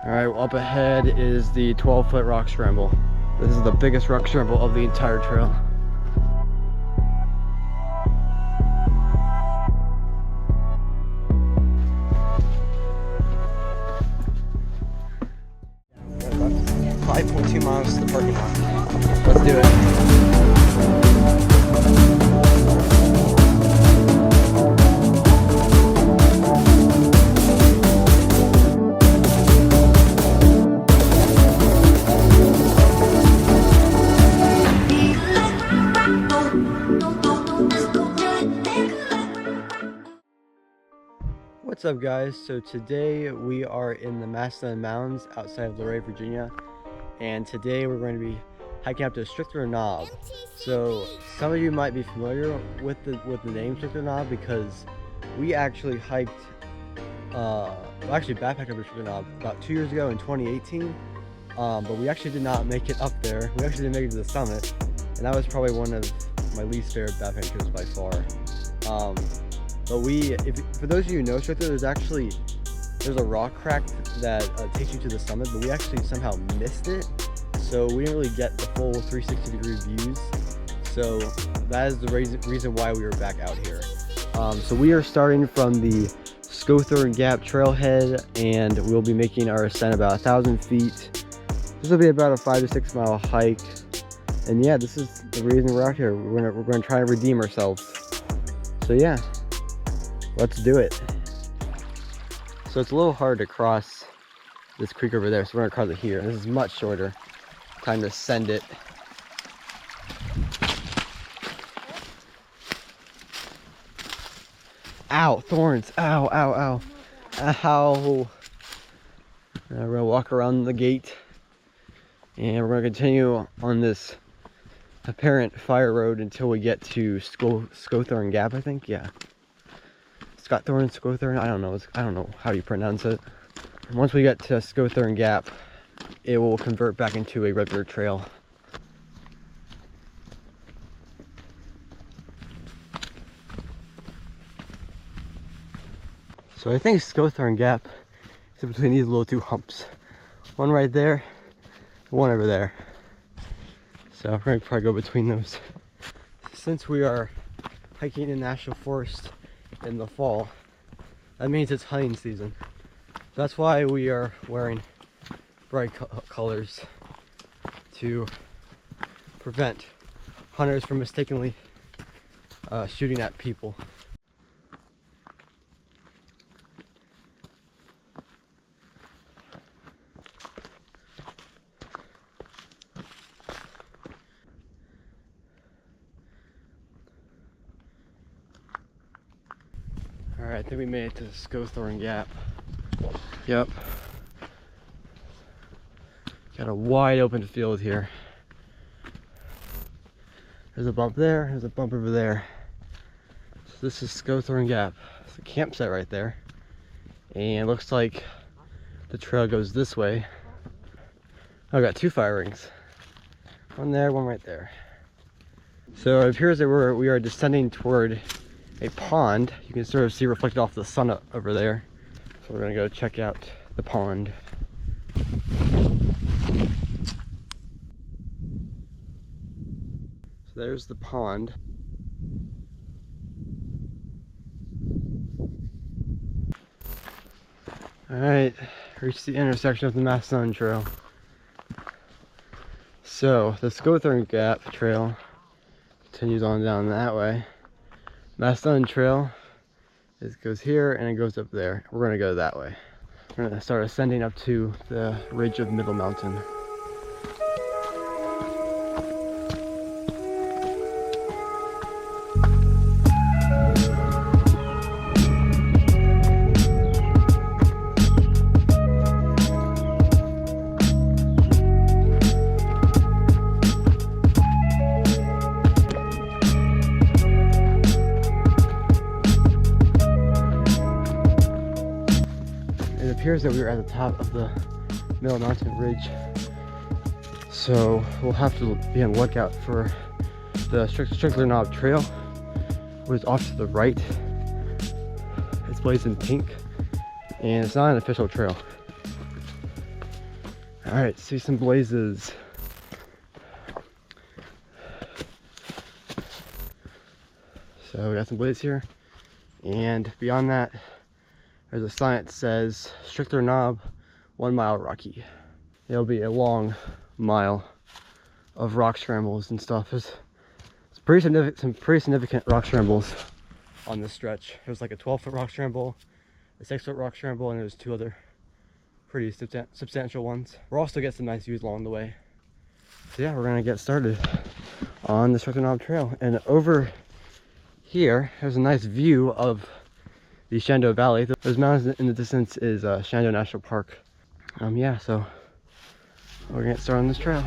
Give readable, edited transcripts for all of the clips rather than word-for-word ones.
All right, well, up ahead is the 12-foot rock scramble. This is the biggest rock scramble of the entire trail. About 5.2 miles to the parking lot. Let's do it. What's up, guys? So today we are in the Massanutten Mountains outside of Luray, Virginia, and today we're going to be hiking up to Strickler Knob. So some of you might be familiar with the name Strickler Knob because we actually hiked, backpacked up to Strickler Knob about 2 years ago in 2018, but we actually did not make it up there. We actually didn't make it to the summit, and that was probably one of my least favorite backpacking trips by far. But for those of you who know Strickler, there's a rock crack that takes you to the summit, but we actually somehow missed it. So we didn't really get the full 360-degree views. So that is the reason why we were back out here. So we are starting from the Scothorn Gap Trailhead, and we'll be making our ascent about 1,000 feet. This will be about a 5 to 6 mile hike. And yeah, this is the reason we're out here. We're going to try to redeem ourselves. So yeah. Let's do it. So it's a little hard to cross this creek over there, so we're gonna cross it here. This is much shorter. Time to send it. Ow, thorns. Ow, ow, ow. Ow. We're gonna walk around the gate, and we're gonna continue on this apparent fire road until we get to Scothorn Gap, I think. Yeah. Scothorn, I don't know how you pronounce it. And once we get to Scothorn Gap, it will convert back into a regular trail. So I think Scothorn Gap is between these little two humps. One right there, one over there. So we're gonna probably go between those. Since we are hiking in National Forest in the fall, that means it's hunting season. That's why we are wearing bright colors to prevent hunters from mistakenly shooting at people. Alright, I think we made it to the Scothorn Gap. Yep. Got a wide open field here. There's a bump there, there's a bump over there. So this is Scothorn Gap. It's a campsite right there. And it looks like the trail goes this way. Oh, I got two fire rings. One there, one right there. So it appears that we are descending toward a pond. You can sort of see reflected off the sun over there. So we're gonna go check out the pond. So there's the pond. Alright, reached the intersection of the Massanutten Trail. So the Scothorn Gap Trail continues on down that way. Massanutten Trail goes here and it goes up there. We're gonna go that way. We're gonna start ascending up to the ridge of Middle Mountain. It appears that we are at the top of the Middle Mountain Ridge, so we'll have to be on the lookout for the Strickler Knob Trail, which is off to the right. It's blazed in pink, and it's not an official trail. All right, see some blazes. So we got some blazes here, and beyond that, there's a sign that says Strickler Knob, 1 mile rocky. It'll be a long mile of rock scrambles and stuff. There's some pretty significant rock scrambles on this stretch. There's like a 12-foot rock scramble, a 6-foot rock scramble, and there's 2 other pretty substantial ones. We're also getting some nice views along the way. So yeah, we're gonna get started on the Massanutten Knob Trail. And over here, there's a nice view of the Shenandoah Valley. Those mountains in the distance is Shenandoah National Park. Yeah, so we're gonna get started on this trail.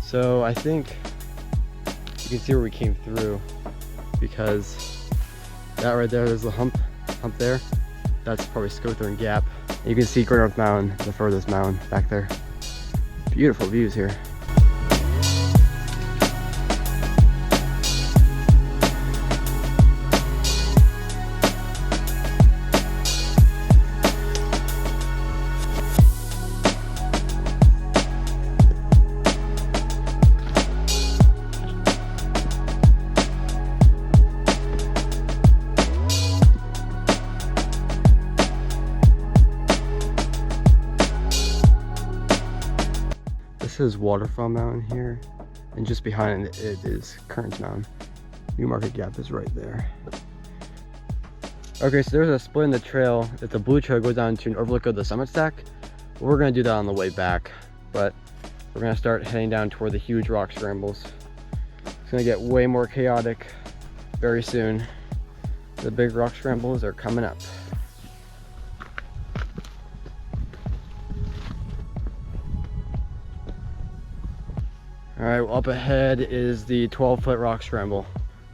So I think you can see where we came through, because that right there, there's the hump there. That's probably Scothorn Gap. And you can see Great North Mountain, the furthest mountain back there. Beautiful views here. This is Waterfall Mountain here, and just behind it is Kerns Mountain. New Market Gap is right there. Okay, so there's a split in the trail. If the blue trail goes down to an overlook of the summit stack, we're gonna do that on the way back, but we're gonna start heading down toward the huge rock scrambles. It's gonna get way more chaotic very soon. The big rock scrambles are coming up. All right, well, up ahead is the 12-foot rock scramble.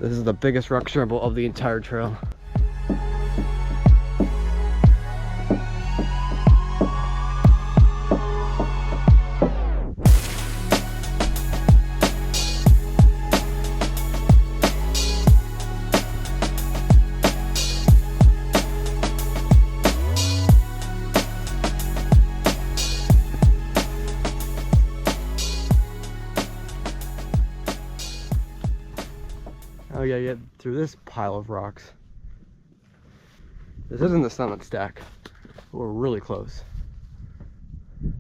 This is the biggest rock scramble of the entire trail. Oh yeah, get through this pile of rocks. This isn't the summit stack, but we're really close. You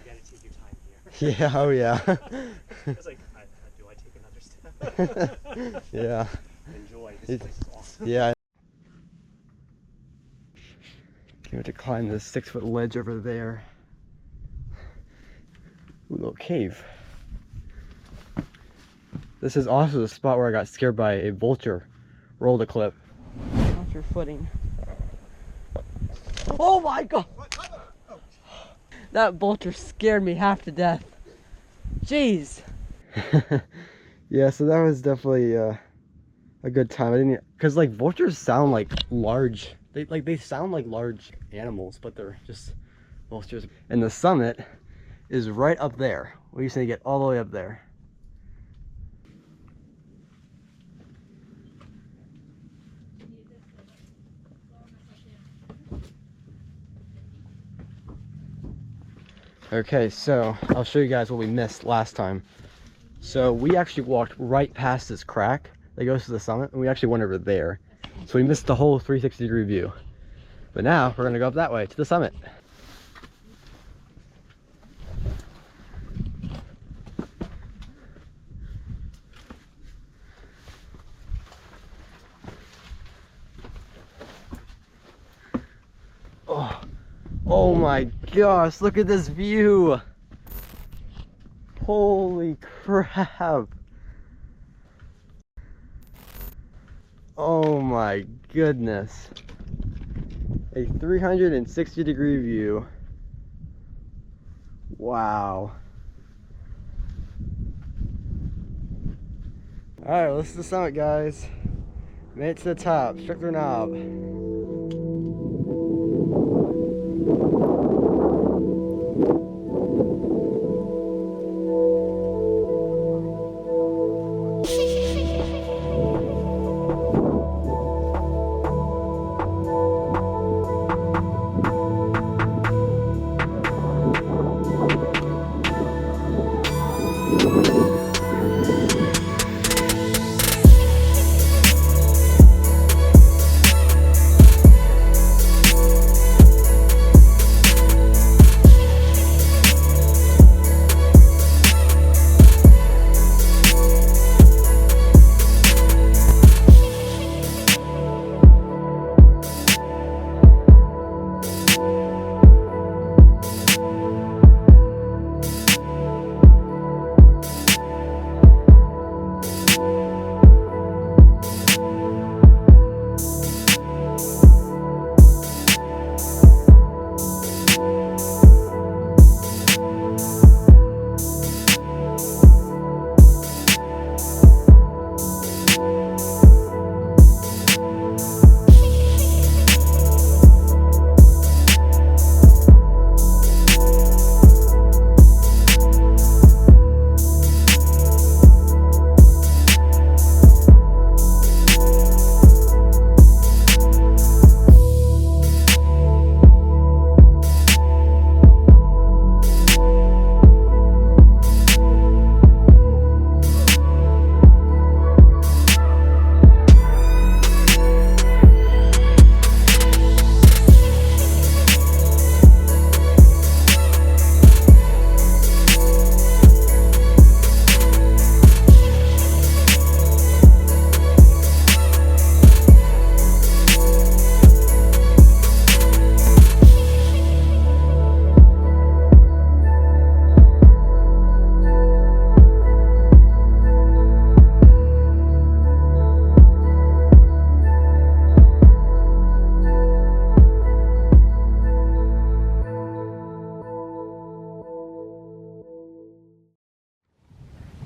gotta take your time here. Yeah, oh yeah. I was like, do I take another step? Yeah. Enjoy, this place is awesome. Yeah. You have to climb this 6-foot ledge over there. Ooh, little cave. This is also the spot where I got scared by a vulture. Rolled a clip. Watch your footing. Oh my god! That vulture scared me half to death. Jeez. Yeah, so that was definitely a good time. I didn't, cause like vultures sound like large. They sound like large animals, but they're just vultures. And the summit is right up there. We just need to get all the way up there. Okay, so I'll show you guys what we missed last time. So we actually walked right past this crack that goes to the summit, and we actually went over there. So we missed the whole 360-degree view. But now we're gonna go up that way to the summit. Oh my gosh, look at this view. Holy crap. Oh my goodness. A 360-degree view. Wow. Alright, this is the summit, guys. Made it to the top, Strickler Knob.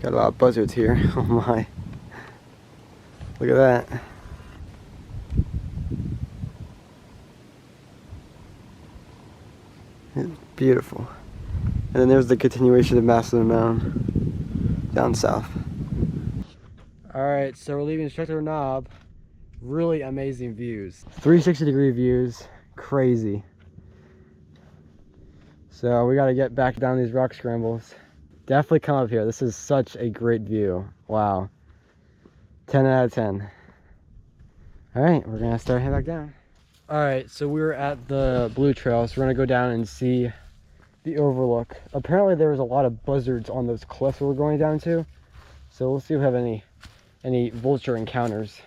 Got a lot of buzzards here. Oh my. Look at that. It's beautiful. And then there's the continuation of Massanutten Mountain down south. Alright, so we're leaving Strickler Knob. Really amazing views. 360-degree views. Crazy. So we got to get back down these rock scrambles. Definitely come up here. This is such a great view. Wow. 10 out of 10. Alright, we're going to start heading back down. Alright, so we were at the Blue Trail, so we're going to go down and see the Overlook. Apparently there was a lot of buzzards on those cliffs we're going down to. So we'll see if we have any vulture encounters.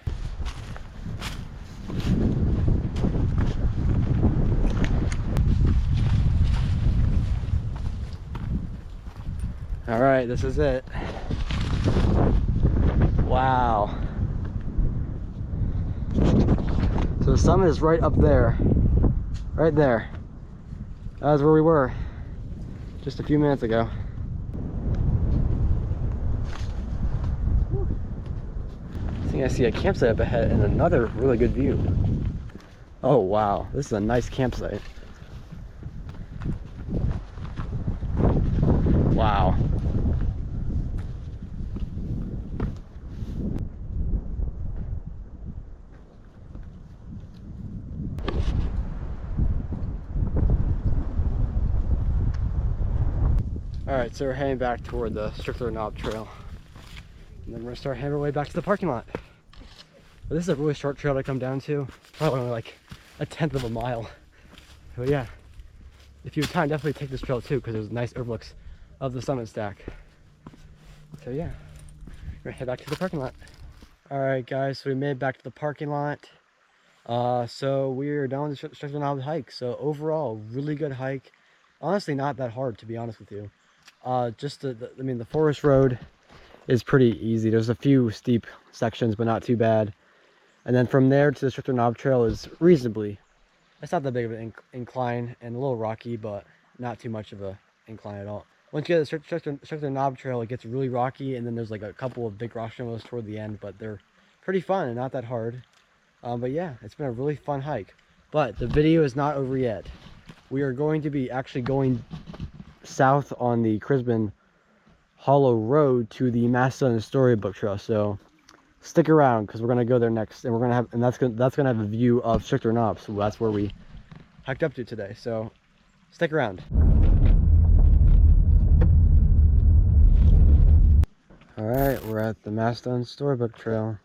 All right, this is it. Wow. So the summit is right up there. Right there. That was where we were just a few minutes ago. I think I see a campsite up ahead and another really good view. Oh wow, this is a nice campsite. Wow. Alright, so we're heading back toward the Strickler Knob Trail. And then we're going to start heading our way back to the parking lot. But this is a really short trail to come down to. Probably only like a 1/10 of a mile. But yeah, if you have time, definitely take this trail too, because there's nice overlooks of the summit stack. So yeah, we're going to head back to the parking lot. Alright guys, so we made it back to the parking lot. So we're done with the Strickler Knob hike. So overall, really good hike. Honestly, not that hard, to be honest with you. Just I mean, the forest road is pretty easy. There's a few steep sections, but not too bad. And then from there to the Strickler Knob Trail is reasonably It's not that big of an incline and a little rocky, but not too much of a incline at all. Once you get the Strickler Knob Trail, it gets really rocky, and then there's like a couple of big rock shows toward the end, but they're pretty fun and not that hard. But yeah, it's been a really fun hike. But the video is not over yet. We are going to be actually going south on the Crisbin Hollow Road to the Massanutten Storybook Trail. So stick around because we're gonna go there next, and we're gonna have, and that's gonna have a view of Strickler Knob. So that's where we hiked up to today. So stick around. All right, we're at the Massanutten Storybook Trail.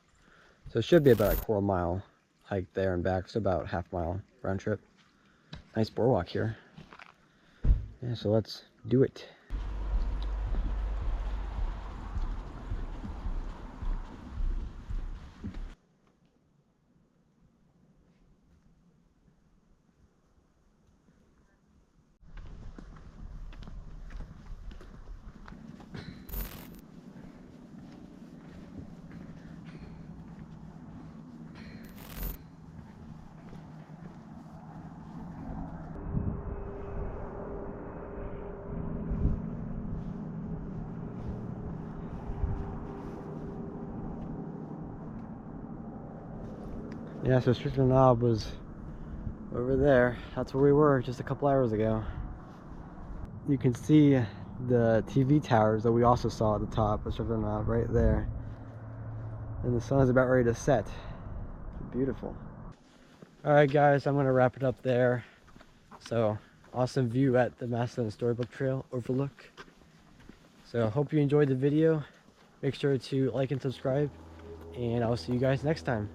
So it should be about a quarter mile hike there and back, so about half mile round trip. Nice boardwalk here. Yeah, so let's do it. Yeah, so Strickler Knob was over there. That's where we were just a couple hours ago. You can see the TV towers that we also saw at the top of Strickler Knob right there. And the sun is about ready to set. Beautiful. Alright guys, I'm going to wrap it up there. So, awesome view at the Massanutten Storybook Trail Overlook. So, hope you enjoyed the video. Make sure to like and subscribe. And I'll see you guys next time.